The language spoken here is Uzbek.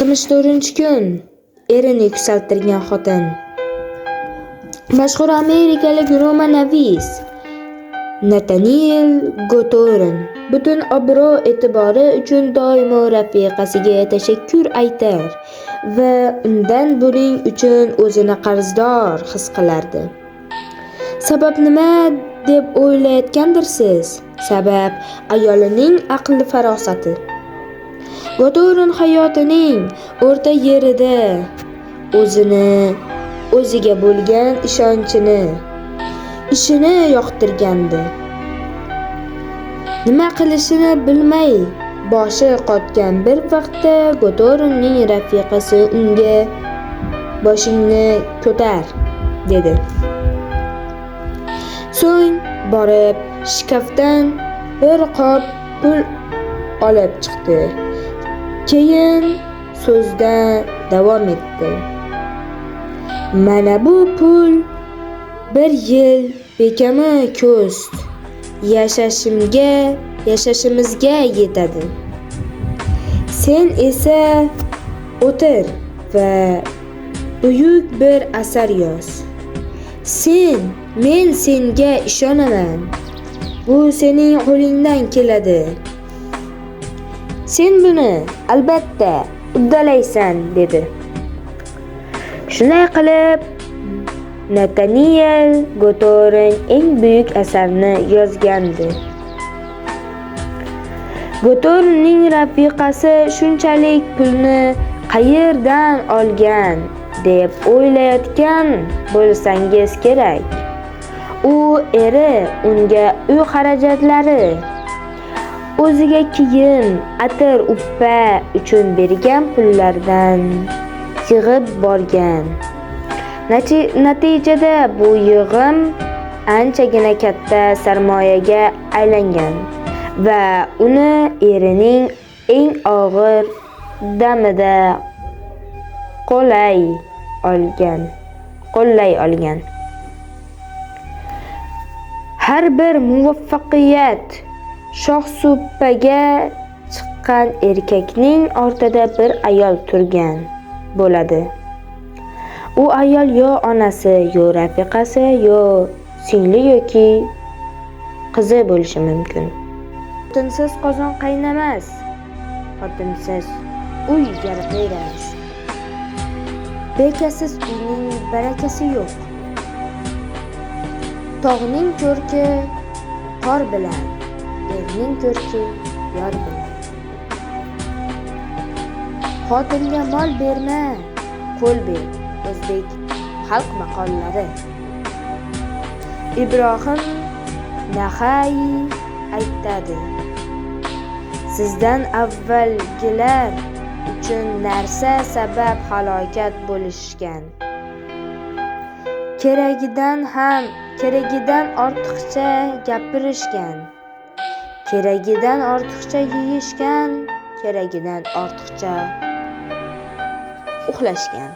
64-kun erini yuksaltirgan xotin. Mashhur amerikalik roman-navis Nathaniel Gotorin butun obro'-e'tibori uchun doimo rafiqasiga tashakkur aytar va undan buning uchun o'zini qarzdor his qilardi. Sabab nima deb o'ylayotgandirsiz? Sabab ayolining aql-farosati. Gotorin hayotining o'rta yerida o'ziga bo'lgan ishini yoqtirgandi. Nima qilishini bilmay boshi qotgan bir vaqtda Gotorinning rafiqasi unga "Boshingni ko'tar" dedi. So'ng borib shkafdan bir qop pul olib chiqdi. Keyin so'zda davom etdi. Mana bu pul bir yil bekami ko'st yashashimizga yetadi. Sen esa o'tir va buyuk bir asar yoz. Men senga ishonaman. Bu sening qo'lingdan keladi. Sen buni albatta uddalaysan, dedi. Shunday qilib, Nathaniel Gotorin eng buyuk asarni yozgandi. Gotorinning rafiqasi shunchalik pulni qayerdan olgan deb o'ylayotgan bo'lsangiz kerak. U eri unga uy xarajatlari, o'ziga kiyim, atir, uppa uchun bergan pullardan yig'ib borgan. Natijada bu yig'im anchagina katta sarmoyaga aylangan va uni erining eng og'ir damida qo'llay olgan. Har bir muvaffaqiyat shohsupaga chiqqan erkakning ortida bir ayol turgan bo'ladi. U ayol yo onasi, yo rafiqasi, yo singli yoki qizi bo'lishi mumkin. Xotinsiz qozon qaynamas, xotinsiz uy yaraqlaydimas. Bekasiz uyning barakasi yo'q. Tog'ning ko'rki qor bilan, erning ko'rki yor bilan. Xotinga mol berma, qo'l ber. O'zbek xalq maqollari. Ibrohim Naxai aytadi: Sizdan avvalgilar uchun narsa sabab halokat bo'lishgan. Keragidan ortiqcha gapirishgan. Keragidan ortiqcha yeyishgan, keragidan ortiqcha uxlashgan.